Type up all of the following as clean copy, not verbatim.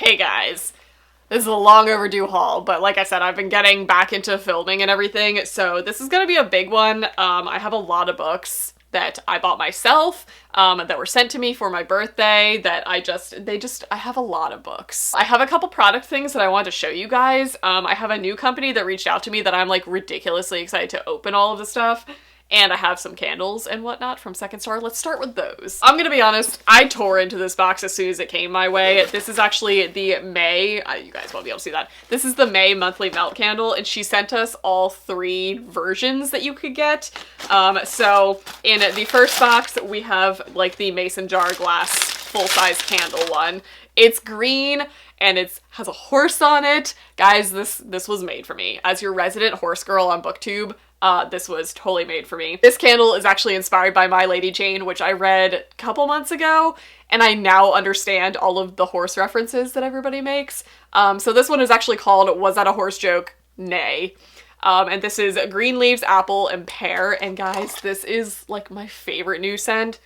Hey guys, this is a long overdue haul, but like I said, I've been getting back into filming and everything, so this is gonna be a big one. I have a lot of books that I bought myself, that were sent to me for my birthday, that I have a lot of books. I have a couple product things that I want to show you guys. I have a new company that reached out to me that I'm like ridiculously excited to open all of the stuff. And I have some candles and whatnot from Second Star. Let's start with those. I'm gonna be honest, I tore into this box as soon as it came my way. This is actually the May, you guys won't be able to see that. This is the May monthly melt candle, and she sent us all 3 versions that you could get. So in the first box, we have like the mason jar glass full-size candle one. It's green and it has a horse on it. Guys, this was made for me. As your resident horse girl on BookTube, this was totally made for me. This candle is actually inspired by My Lady Jane, which I read a couple months ago, and I now understand all of the horse references that everybody makes. So this one is actually called Was That a Horse Joke? Nay. And this is green leaves, apple, and pear. And guys, this is like my favorite new scent.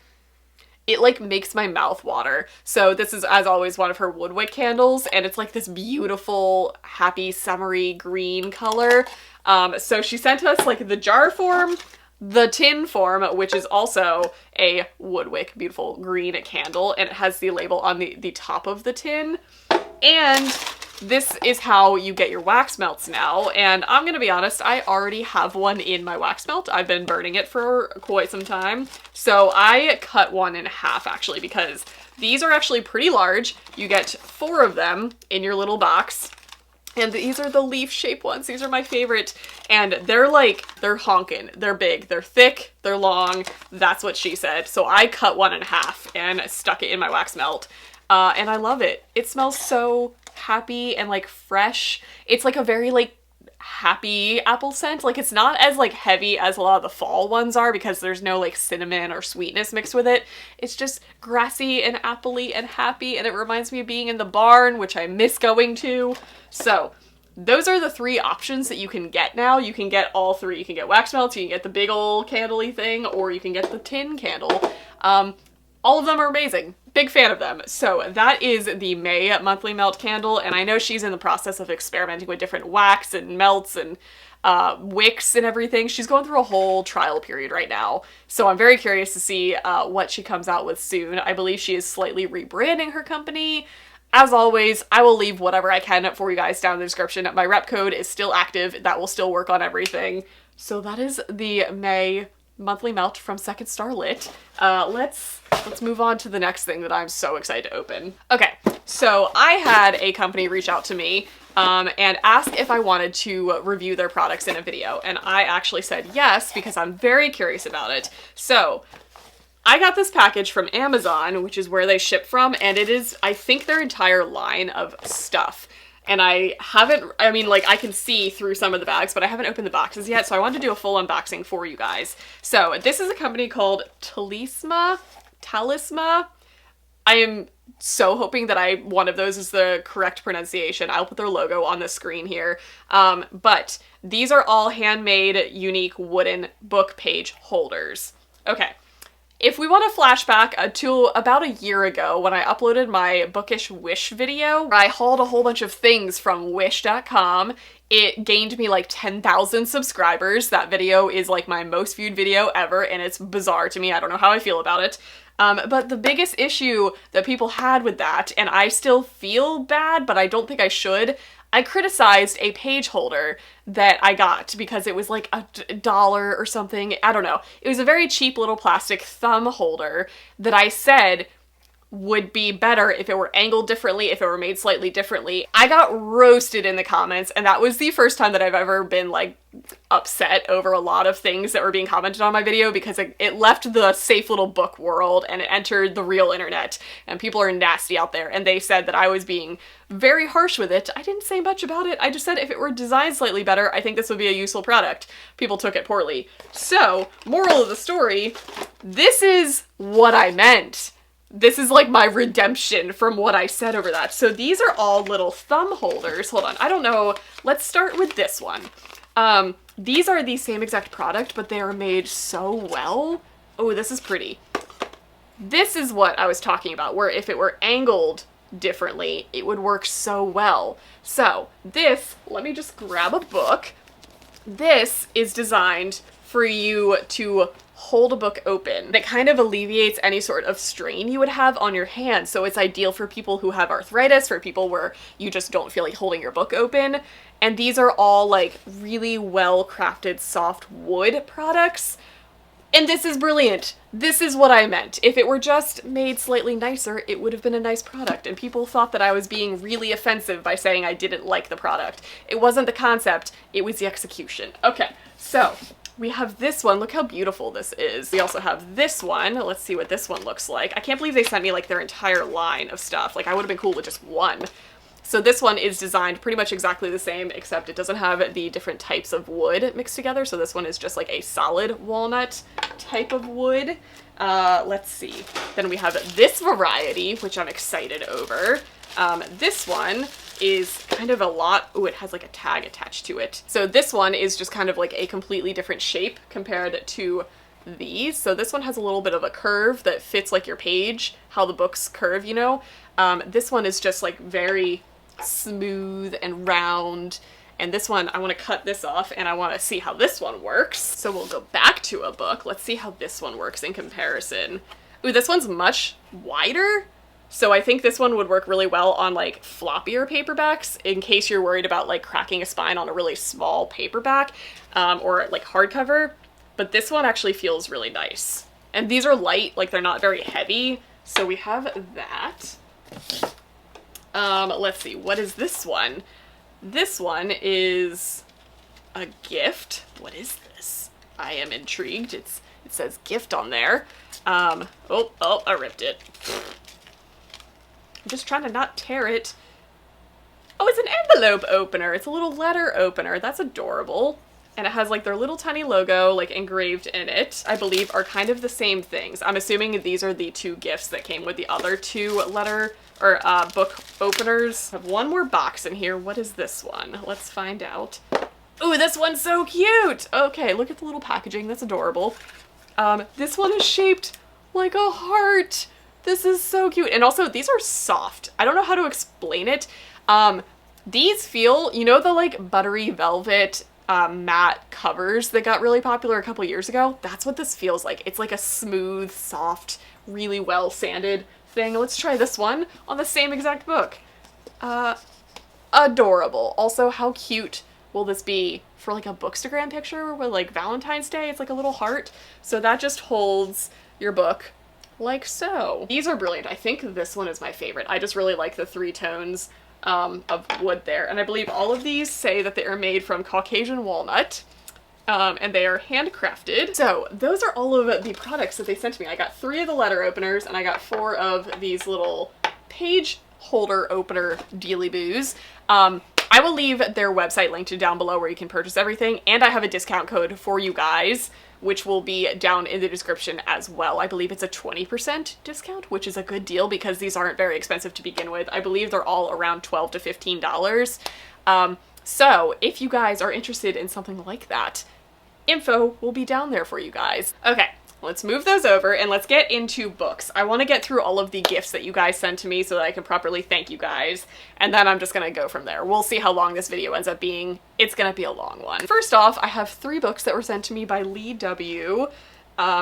It like makes my mouth water. So this is, as always, one of her Woodwick candles, and it's like this beautiful, happy, summery green color. So she sent us like the jar form, the tin form, which is also a Woodwick beautiful green candle, and it has the label on the top of the tin. And this is how you get your wax melts now, and I'm gonna be honest, I already have one in my wax melt. I've been burning it for quite some time, so I cut one in half actually, because these are actually pretty large. You get 4 of them in your little box, and these are the leaf shape ones. These are my favorite, and they're honkin'. They're big, they're thick, they're long. That's what she said. So I cut one in half and stuck it in my wax melt, and I love it. It smells so happy and like fresh. It's like a very like happy apple scent. Like it's not as like heavy as a lot of the fall ones are, because there's no like cinnamon or sweetness mixed with it. It's just grassy and appley and happy, and it reminds me of being in the barn, which I miss going to. So those are the 3 options that you can get now. You can get all 3. You can get wax melts, you can get the big old candle-y thing, or you can get the tin candle. All of them are amazing. Big fan of them. So that is the May monthly melt candle, and I know she's in the process of experimenting with different wax and melts and wicks and everything. She's going through a whole trial period right now, so I'm very curious to see what she comes out with soon. I believe she is slightly rebranding her company. As always, I will leave whatever I can for you guys down in the description. My rep code is still active. That will still work on everything. So that is the May monthly melt from Second Star Lit. Let's move on to the next thing that I'm so excited to open. Okay, so I had a company reach out to me and ask if I wanted to review their products in a video, and I actually said yes, because I'm very curious about it. So I got this package from Amazon, which is where they ship from, and it is, I think, their entire line of stuff. And I mean, like, I can see through some of the bags, but I haven't opened the boxes yet, so I wanted to do a full unboxing for you guys. So this is a company called Talisma. I am so hoping that one of those is the correct pronunciation. I'll put their logo on the screen here. But these are all handmade, unique wooden book page holders. Okay. If we want to flashback to about a year ago when I uploaded my Bookish Wish video, where I hauled a whole bunch of things from wish.com, it gained me like 10,000 subscribers. That video is like my most viewed video ever, and it's bizarre to me. I don't know how I feel about it. But the biggest issue that people had with that, and I still feel bad, but I don't think I should, I criticized a page holder that I got because it was like $1 or something. I don't know. It was a very cheap little plastic thumb holder that I said would be better if it were angled differently, if it were made slightly differently. I got roasted in the comments, and that was the first time that I've ever been like upset over a lot of things that were being commented on my video, because it left the safe little book world and it entered the real internet, and people are nasty out there, and they said that I was being very harsh with it. I didn't say much about it. I just said if it were designed slightly better, I think this would be a useful product. People took it poorly. So, moral of the story, this is what I meant. This is like my redemption from what I said over that. So these are all little thumb holders. Hold on, I don't know. Let's start with this one. These are the same exact product, but they are made so well. Oh, this is pretty. This is what I was talking about, where if it were angled differently, it would work so well. So this, let me just grab a book. This is designed for you to hold a book open. It kind of alleviates any sort of strain you would have on your hand. So it's ideal for people who have arthritis, for people where you just don't feel like holding your book open. And these are all like really well crafted soft wood products. And this is brilliant. This is what I meant. If it were just made slightly nicer, it would have been a nice product. And people thought that I was being really offensive by saying I didn't like the product. It wasn't the concept, it was the execution. Okay, so we have this one. Look how beautiful this is. We also have this one. Let's see what this one looks like. I can't believe they sent me like their entire line of stuff. Like I would have been cool with just one. So this one is designed pretty much exactly the same, except it doesn't have the different types of wood mixed together. So this one is just like a solid walnut type of wood. Let's see. Then we have this variety, which I'm excited over. This one is kind of a lot. Oh, it has like a tag attached to it. So this one is just kind of like a completely different shape compared to these. So this one has a little bit of a curve that fits like your page, how the books curve, you know. This one is just like very smooth and round. And this one, I want to cut this off and I want to see how this one works. So we'll go back to a book. Let's see how this one works in comparison. Ooh, this one's much wider. So I think this one would work really well on like floppier paperbacks in case you're worried about like cracking a spine on a really small paperback or like hardcover. But this one actually feels really nice. And these are light, like they're not very heavy. So we have that. Let's see, what is this one? This one is a gift. What is this? I am intrigued. It says gift on there. Oh, I ripped it. I'm just trying to not tear it. Oh, it's an envelope opener. It's a little letter opener. That's adorable. And it has like their little tiny logo like engraved in it, I believe are kind of the same things. I'm assuming these are the two gifts that came with the other two letter or book openers. I have one more box in here. What is this one? Let's find out. Ooh, this one's so cute. Okay, look at the little packaging. That's adorable. This one is shaped like a heart. This is so cute. And also these are soft. I don't know how to explain it. These feel, you know, the like buttery velvet matte covers that got really popular a couple years ago? That's what this feels like. It's like a smooth, soft, really well sanded thing. Let's try this one on the same exact book. Adorable. Also, how cute will this be for like a Bookstagram picture with like Valentine's Day? It's like a little heart. So that just holds your book like so. These are brilliant. I think this one is my favorite. I just really like the three tones of wood there. And I believe all of these say that they are made from Caucasian walnut. And they are handcrafted. So those are all of the products that they sent to me. I got 3 of the letter openers and I got 4 of these little page holder opener dealy-boos. I will leave their website linked down below where you can purchase everything. And I have a discount code for you guys, which will be down in the description as well. I believe it's a 20% discount, which is a good deal because these aren't very expensive to begin with. I believe they're all around $12 to $15. So if you guys are interested in something like that, info will be down there for you guys. Okay, let's move those over and let's get into books. I want to get through all of the gifts that you guys sent to me so that I can properly thank you guys, and then I'm just gonna go from there. We'll see how long this video ends up being. It's gonna be a long one. First off, I have 3 books that were sent to me by Lee W.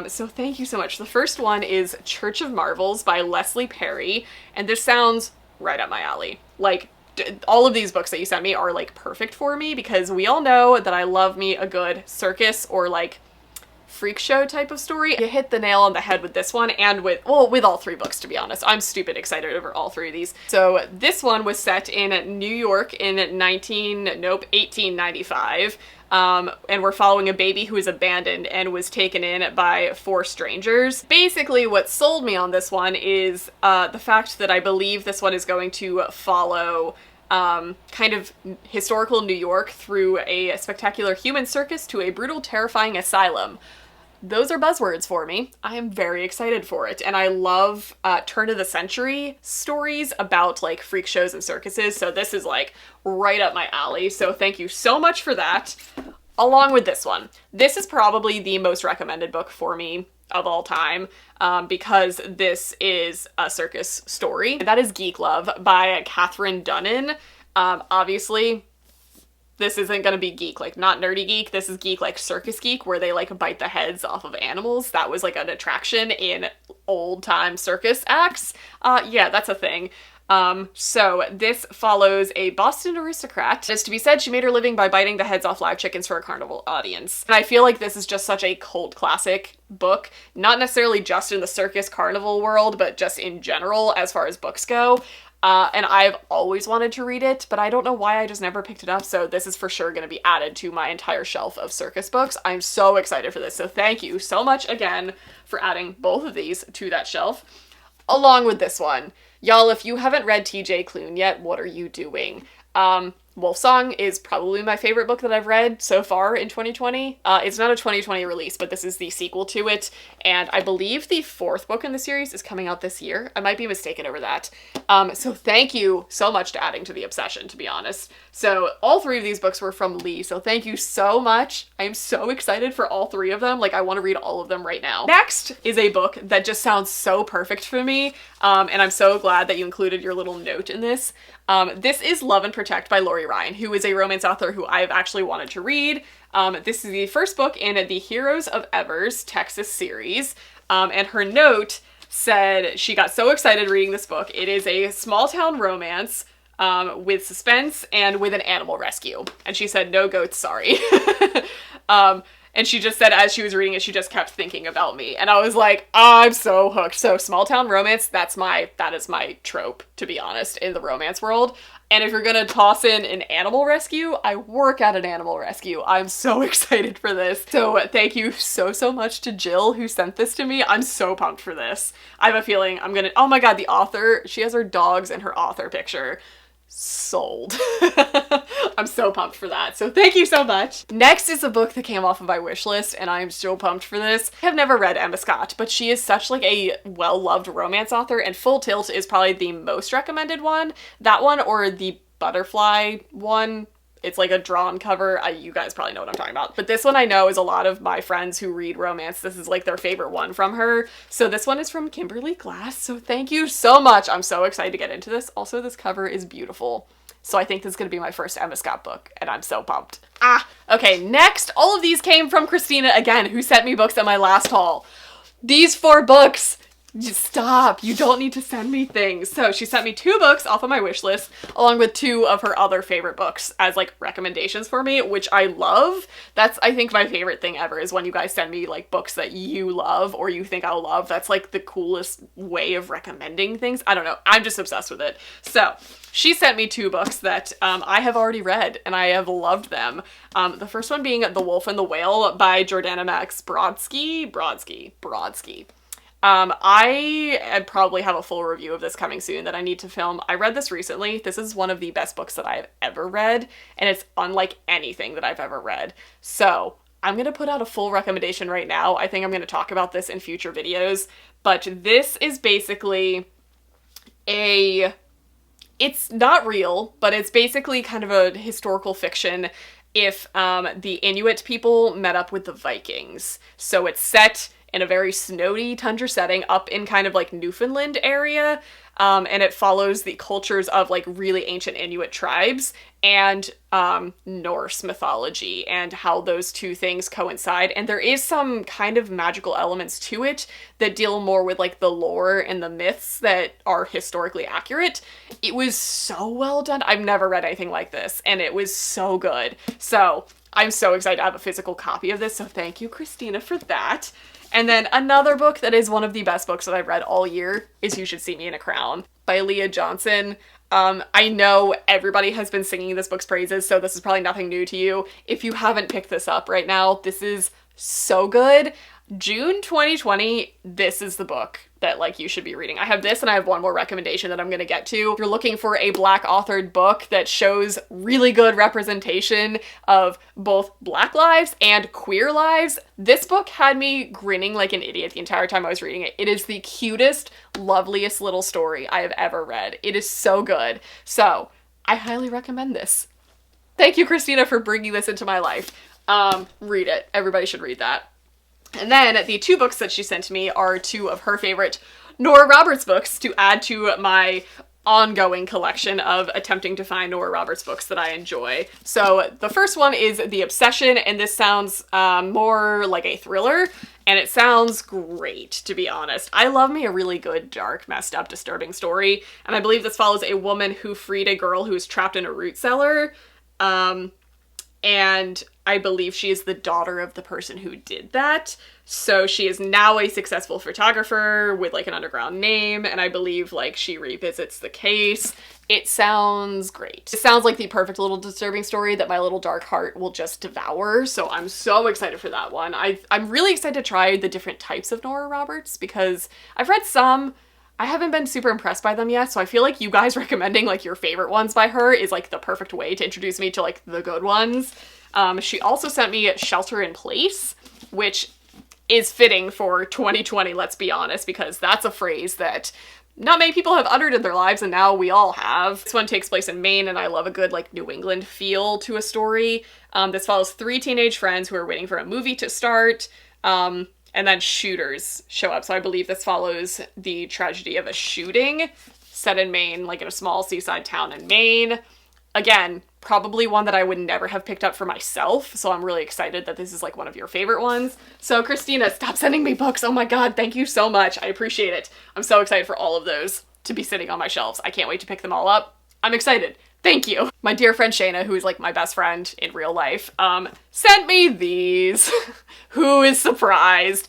So thank you so much. The first one is Church of Marvels by Leslie Perry, and this sounds right up my alley. Like, all of these books that you sent me are like perfect for me because we all know that I love me a good circus or like freak show type of story. You hit the nail on the head with this one and with all 3 books, to be honest. I'm stupid excited over all 3 of these. So this one was set in New York in 1895. And we're following a baby who is abandoned and was taken in by 4 strangers. Basically, what sold me on this one is the fact that I believe this one is going to follow kind of historical New York through a spectacular human circus to a brutal, terrifying asylum. Those are buzzwords for me. I am very excited for it. And I love turn of the century stories about like freak shows and circuses. So this is like right up my alley. So thank you so much for that. Along with this one. This is probably the most recommended book for me of all time, because this is a circus story. That is Geek Love by Katherine Dunnan. Obviously, this isn't gonna be geek, like not nerdy geek, this is geek like circus geek, where they like bite the heads off of animals. That was like an attraction in old time circus acts. Yeah, that's a thing. So this follows a Boston aristocrat. As to be said, she made her living by biting the heads off live chickens for a carnival audience. And I feel like this is just such a cult classic book, not necessarily just in the circus carnival world, but just in general as far as books go. And I've always wanted to read it, but I don't know why I just never picked it up, so this is for sure going to be added to my entire shelf of circus books. I'm so excited for this, so thank you so much again for adding both of these to that shelf, along with this one. Y'all, if you haven't read TJ Klune yet, what are you doing? Wolfsong is probably my favorite book that I've read so far in 2020. It's not a 2020 release, but this is the sequel to it, and I believe the 4th book in the series is coming out this year. I might be mistaken over that. So thank you so much to adding to the obsession, to be honest. So all 3 of these books were from Lee, so thank you so much. I am so excited for all 3 of them. Like, I want to read all of them right now. Next is a book that just sounds so perfect for me, and I'm so glad that you included your little note in this. This is Love and Protect by Lori Ryan, who is a romance author who I've actually wanted to read. This is the first book in the Heroes of Evers Texas series, and her note said she got so excited reading this book. It is a small town romance with suspense and with an animal rescue. And she said, no goats, sorry. And she just said as she was reading it, she just kept thinking about me. And I was like, I'm so hooked. So small town romance, that is my trope, to be honest, in the romance world. And if you're gonna toss in an animal rescue, I work at an animal rescue. I'm so excited for this. So thank you so much to Jill who sent this to me. I'm so pumped for this. I have a feeling I'm gonna, oh my god, the author, she has her dogs and her author picture. Sold. I'm so pumped for that. So thank you so much. Next is a book that came off of my wish list, and I'm so pumped for this. I have never read Emma Scott, but she is such like a well-loved romance author, and Full Tilt is probably the most recommended one. That one or the Butterfly one. It's like a drawn cover. You guys probably know what I'm talking about. But this one I know is a lot of my friends who read romance, this is like their favorite one from her. So this one is from Kimberly Glass. So thank you so much. I'm so excited to get into this. Also, this cover is beautiful. So I think this is going to be my first Emma Scott book, and I'm so pumped. Okay, next, all of these came from Christina again, who sent me books at my last haul. These 4 books. Just stop. You don't need to send me things. So she sent me 2 books off of my wish list, along with 2 of her other favorite books as like recommendations for me, which I love. That's, I think, my favorite thing ever is when you guys send me like books that you love or you think I'll love. That's like the coolest way of recommending things. I don't know. I'm just obsessed with it. So she sent me 2 books that I have already read and I have loved them. The first one being The Wolf and the Whale by Jordana Max Brodsky. I probably have a full review of this coming soon that I need to film. I read this recently. This is one of the best books that I have ever read, and it's unlike anything that I've ever read. So I'm going to put out a full recommendation right now. I think I'm going to talk about this in future videos, but this is basically it's not real, but it's basically kind of a historical fiction if the Inuit people met up with the Vikings. So it's set in a very snowy tundra setting up in kind of like Newfoundland area, and it follows the cultures of like really ancient Inuit tribes and Norse mythology and how those 2 things coincide. And there is some kind of magical elements to it that deal more with like the lore and the myths that are historically accurate. It was so well done. I've never read anything like this, and it was so good. So I'm so excited to have a physical copy of this, so thank you, Christina, for that. And then another book that is one of the best books that I've read all year is You Should See Me in a Crown by Leah Johnson. I know everybody has been singing this book's praises, so this is probably nothing new to you. If you haven't picked this up right now, this is so good. June 2020, this is the book that like you should be reading. I have this and I have one more recommendation that I'm gonna get to. If you're looking for a Black authored book that shows really good representation of both Black lives and queer lives, this book had me grinning like an idiot the entire time I was reading it. It is the cutest, loveliest little story I have ever read. It is so good. So I highly recommend this. Thank you, Christina, for bringing this into my life. Read it. Everybody should read that. And then the 2 books that she sent to me are 2 of her favorite Nora Roberts books to add to my ongoing collection of attempting to find Nora Roberts books that I enjoy. So the first one is The Obsession, and this sounds more like a thriller, and it sounds great, to be honest. I love me a really good, dark, messed up, disturbing story, and I believe this follows a woman who freed a girl who was trapped in a root cellar, and I believe she is the daughter of the person who did that. So she is now a successful photographer with like an underground name, and I believe like she revisits the case. It sounds great. It sounds like the perfect little disturbing story that my little dark heart will just devour, so I'm so excited for that one. I'm really excited to try the different types of Nora Roberts because I've read some. I haven't been super impressed by them yet, so I feel like you guys recommending like your favorite ones by her is like the perfect way to introduce me to like the good ones. She also sent me Shelter in Place, which is fitting for 2020, let's be honest, because that's a phrase that not many people have uttered in their lives, and now we all have. This one takes place in Maine, and I love a good like New England feel to a story. This follows 3 teenage friends who are waiting for a movie to start, and then shooters show up. So I believe this follows the tragedy of a shooting set in Maine, like in a small seaside town in Maine. Again, probably one that I would never have picked up for myself, so I'm really excited that this is like one of your favorite ones. So Christina, stop sending me books. Oh my god, thank you so much. I appreciate it. I'm so excited for all of those to be sitting on my shelves. I can't wait to pick them all up. I'm excited. Thank you. My dear friend Shayna, who is like my best friend in real life, sent me these. Who is surprised?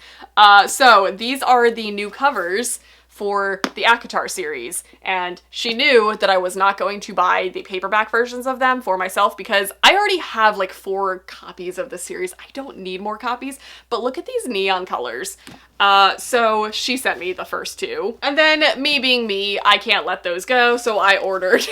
So these are the new covers for the ACOTAR series, and she knew that I was not going to buy the paperback versions of them for myself because I already have like 4 copies of the series. I don't need more copies, but look at these neon colors. So she sent me the first 2, and then me being me, I can't let those go, so I ordered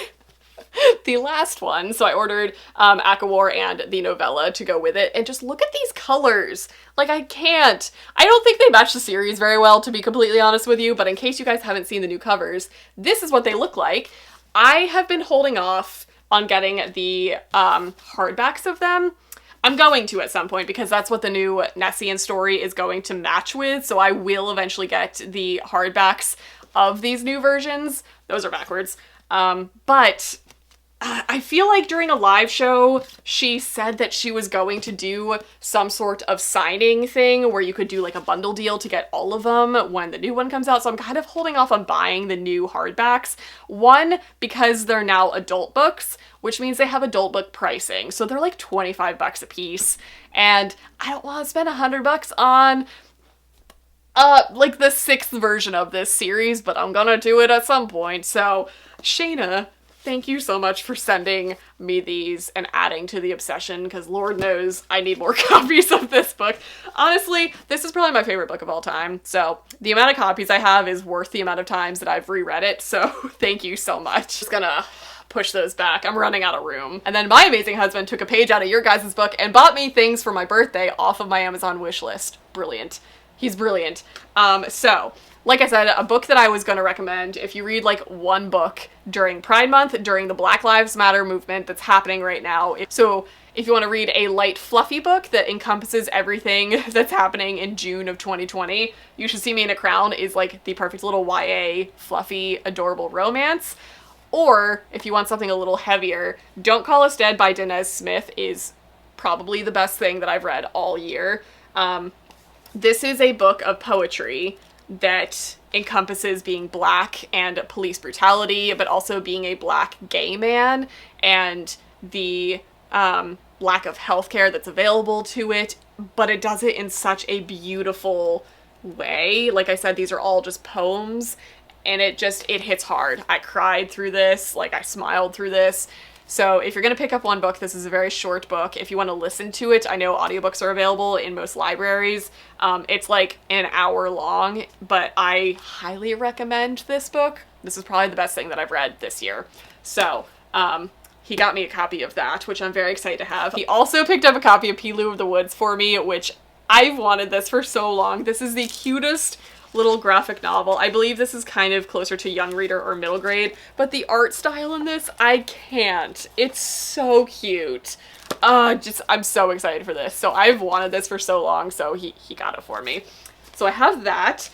the last one. So I ordered ACOWAR and the novella to go with it, and just look at these colors. Like I don't think they match the series very well, to be completely honest with you, but in case you guys haven't seen the new covers, this is what they look like. I have been holding off on getting the hardbacks of them. I'm going to at some point because that's what the new Nessian story is going to match with, so I will eventually get the hardbacks of these new versions. Those are backwards. But I feel like during a live show, she said that she was going to do some sort of signing thing where you could do like a bundle deal to get all of them when the new one comes out. So I'm kind of holding off on buying the new hardbacks. One, because they're now adult books, which means they have adult book pricing. So they're like 25 bucks a piece. And I don't want to spend $100 on like the 6th version of this series, but I'm gonna do it at some point. So Shayna, thank you so much for sending me these and adding to the obsession, because Lord knows I need more copies of this book. Honestly, this is probably my favorite book of all time, so the amount of copies I have is worth the amount of times that I've reread it, so thank you so much. Just gonna push those back. I'm running out of room. And then my amazing husband took a page out of your guys' book and bought me things for my birthday off of my Amazon wish list. Brilliant. He's brilliant. So, like I said, a book that I was going to recommend if you read like one book during Pride Month, during the Black Lives Matter movement that's happening right now. So if you want to read a light, fluffy book that encompasses everything that's happening in June of 2020, You Should See Me in a Crown is like the perfect little YA, fluffy, adorable romance. Or if you want something a little heavier, Don't Call Us Dead by Danez Smith is probably the best thing that I've read all year. This is a book of poetry that encompasses being black and police brutality, but also being a black gay man and the lack of healthcare that's available to it, but it does it in such a beautiful way. Like I said, these are all just poems, and it hits hard. I cried through this, like I smiled through this. So if you're going to pick up one book, this is a very short book. If you want to listen to it, I know audiobooks are available in most libraries. It's like an hour long, but I highly recommend this book. This is probably the best thing that I've read this year. So he got me a copy of that, which I'm very excited to have. He also picked up a copy of Pilu of the Woods for me, which I've wanted this for so long. This is the cutest little graphic novel. I believe this is kind of closer to young reader or middle grade, but the art style in this, I can't. It's so cute. I'm so excited for this. So I've wanted this for so long, so he got it for me. So I have that.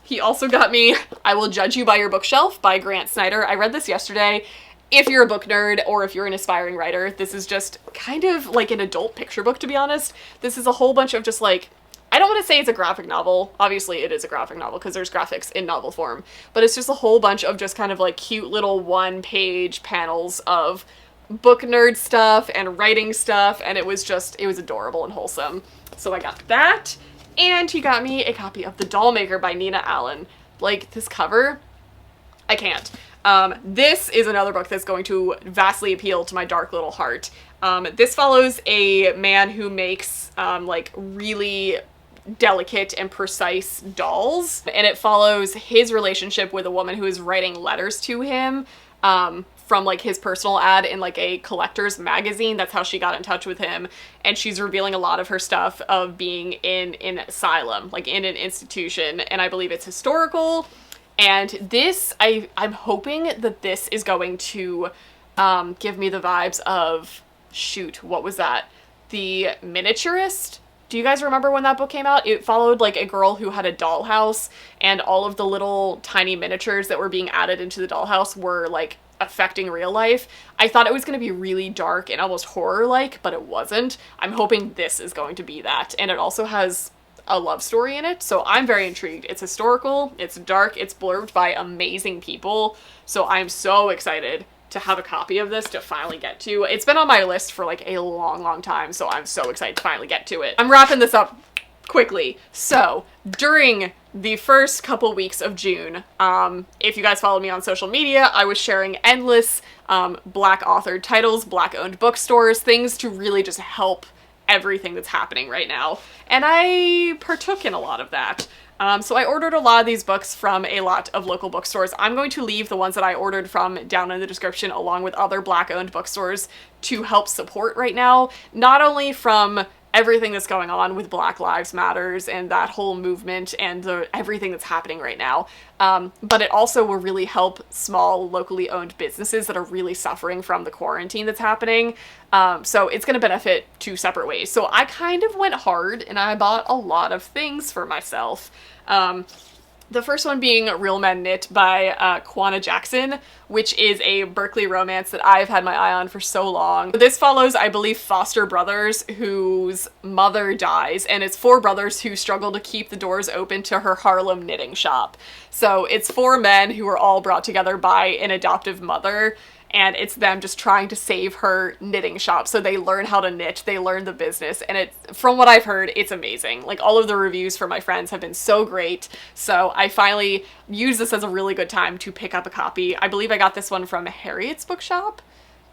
He also got me I Will Judge You by Your Bookshelf by Grant Snyder. I read this yesterday. If you're a book nerd or if you're an aspiring writer, this is just kind of like an adult picture book, to be honest. This is a whole bunch of just like, I don't want to say it's a graphic novel. Obviously it is a graphic novel because there's graphics in novel form, but it's just a whole bunch of just kind of like cute little one-page panels of book nerd stuff and writing stuff, and it was adorable and wholesome. So I got that, and he got me a copy of The Dollmaker by Nina Allen. Like, this cover, I can't. This is another book that's going to vastly appeal to my dark little heart. This follows a man who makes like really delicate and precise dolls, and it follows his relationship with a woman who is writing letters to him from like his personal ad in like a collector's magazine. That's how she got in touch with him, and she's revealing a lot of her stuff of being in an asylum, like in an institution, and I believe it's historical. And this, I'm hoping that this is going to give me the vibes of, shoot, what was that? The Miniaturist? Do you guys remember when that book came out? It followed like a girl who had a dollhouse, and all of the little tiny miniatures that were being added into the dollhouse were like affecting real life. I thought it was going to be really dark and almost horror-like, but it wasn't. I'm hoping this is going to be that. And it also has a love story in it, so I'm very intrigued. It's historical, it's dark, it's blurbed by amazing people, so I'm so excited to have a copy of this to finally get to. It's been on my list for like a long time, so I'm so excited to finally get to it. I'm wrapping this up quickly. So during the first couple weeks of June, if you guys followed me on social media, I was sharing endless Black authored titles, Black owned bookstores, things to really just help everything that's happening right now. And I partook in a lot of that. So I ordered a lot of these books from a lot of local bookstores. I'm going to leave the ones that I ordered from down in the description along with other Black owned bookstores to help support right now, not only from everything that's going on with Black Lives Matters and that whole movement and everything that's happening right now, but it also will really help small locally owned businesses that are really suffering from the quarantine that's happening. So it's going to benefit two separate ways. So I kind of went hard and I bought a lot of things for myself. The first one being Real Men Knit by Kwana Jackson, which is a Berkeley romance that I've had my eye on for so long. This follows, I believe, foster brothers whose mother dies, and it's four brothers who struggle to keep the doors open to her Harlem knitting shop. So it's four men who are all brought together by an adoptive mother, and it's them just trying to save her knitting shop. So they learn how to knit, they learn the business, and it, from what I've heard, it's amazing. Like, all of the reviews from my friends have been so great. So I finally used this as a really good time to pick up a copy. I believe I got this one from Harriet's Bookshop.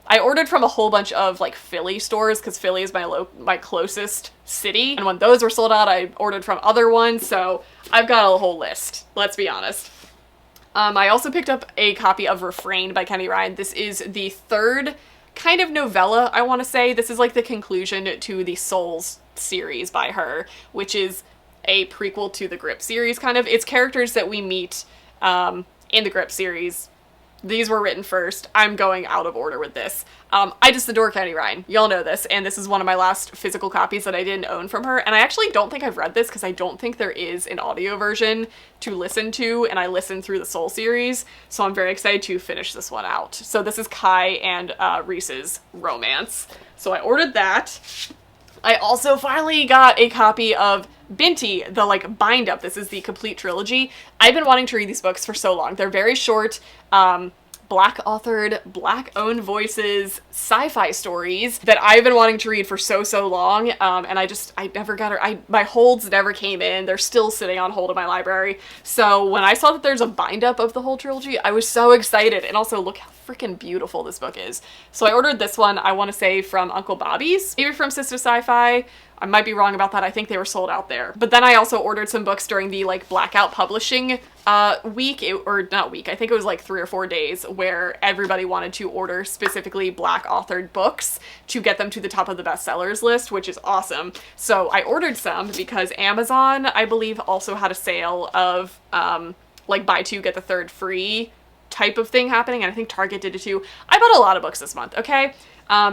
I ordered from a whole bunch of like Philly stores because Philly is my closest city. And when those were sold out, I ordered from other ones. So I've got a whole list, let's be honest. I also picked up a copy of Refrain by Kenny Ryan. This is the third kind of novella, I want to say. This is like the conclusion to the Souls series by her, which is a prequel to the Grip series, kind of. It's characters that we meet in the Grip series. These were written first. I'm going out of order with this. I just adore Kenny Ryan. Y'all know this, and this is one of my last physical copies that I didn't own from her, and I actually don't think I've read this because I don't think there is an audio version to listen to, and I listened through the Soul series, so I'm very excited to finish this one out. So this is Kai and Reese's romance. So I ordered that. I also finally got a copy of Binti, the like bind up. This is the complete trilogy. I've been wanting to read these books for so long. They're very short, Black authored, Black owned voices, sci-fi stories that I've been wanting to read for so long, and I never got her. My holds never came in. They're still sitting on hold in my library. So when I saw that there's a bind up of the whole trilogy, I was so excited. And also, look how freaking beautiful this book is. So I ordered this one, I want to say from Uncle Bobby's, maybe from Sister Sci-Fi. I might be wrong about that. I think they were sold out there. But then I also ordered some books during the like blackout publishing week, or not week, I think it was like 3 or 4 days where everybody wanted to order specifically Black authored books to get them to the top of the bestsellers list, which is awesome. So I ordered some because Amazon, I believe, also had a sale of like buy two, get the third free type of thing happening, and I think Target did it too. I bought a lot of books this month, okay?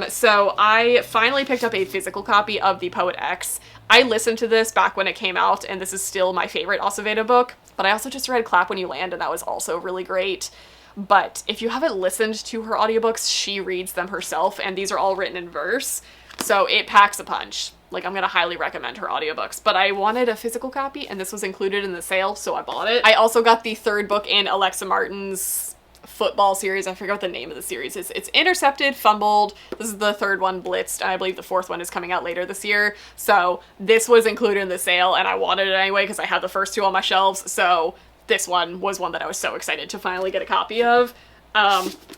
So I finally picked up a physical copy of The Poet X. I listened to this back when it came out, and this is still my favorite Aceveda book, but I also just read Clap When You Land, and that was also really great. But if you haven't listened to her audiobooks, she reads them herself, and these are all written in verse, so it packs a punch. Like, I'm gonna highly recommend her audiobooks, but I wanted a physical copy, and this was included in the sale, so I bought it. I also got the third book in Alexa Martin's football series. I forget what the name of the series is. It's Intercepted, Fumbled. This is the third one, Blitzed, and I believe the fourth one is coming out later this year. So this was included in the sale, and I wanted it anyway because I had the first two on my shelves, so this one was one that I was so excited to finally get a copy of.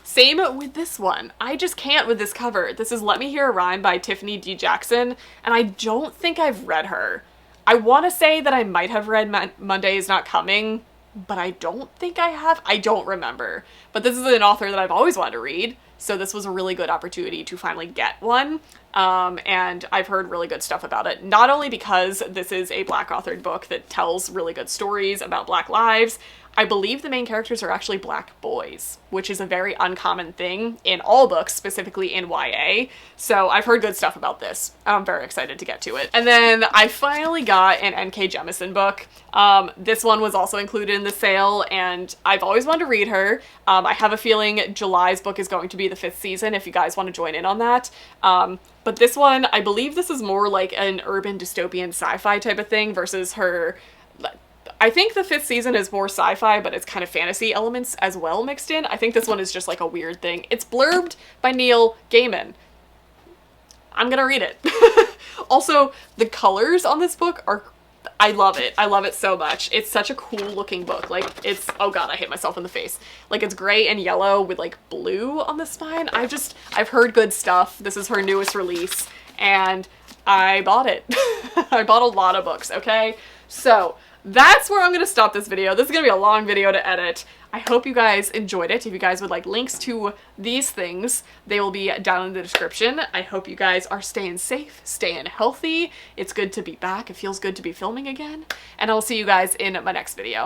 Same with this one. I just can't with this cover. This is Let Me Hear a Rhyme by Tiffany D. Jackson, and I don't think I've read her. I want to say that I might have read Monday Is Not Coming, but I don't think I have. I don't remember. But this is an author that I've always wanted to read, so this was a really good opportunity to finally get one. And I've heard really good stuff about it. Not only because this is a Black authored book that tells really good stories about Black lives, I believe the main characters are actually Black boys, which is a very uncommon thing in all books, specifically in YA. So I've heard good stuff about this. I'm very excited to get to it. And then I finally got an N.K. Jemisin book. This one was also included in the sale, and I've always wanted to read her. I have a feeling July's book is going to be the 5th season, if you guys want to join in on that. But this one, I believe this is more like an urban dystopian sci-fi type of thing versus her. I think the 5th season is more sci-fi, but it's kind of fantasy elements as well mixed in. I think this one is just like a weird thing. It's blurbed by Neil Gaiman. I'm gonna read it. Also, the colors on this book are, I love it. I love it so much. It's such a cool looking book. Like, it's, oh god, I hit myself in the face. Like, it's gray and yellow with like blue on the spine. I've heard good stuff. This is her newest release, and I bought it. I bought a lot of books, okay? So that's where I'm going to stop this video. This is going to be a long video to edit. I hope you guys enjoyed it. If you guys would like links to these things, they will be down in the description. I hope you guys are staying safe, staying healthy. It's good to be back. It feels good to be filming again. And I'll see you guys in my next video.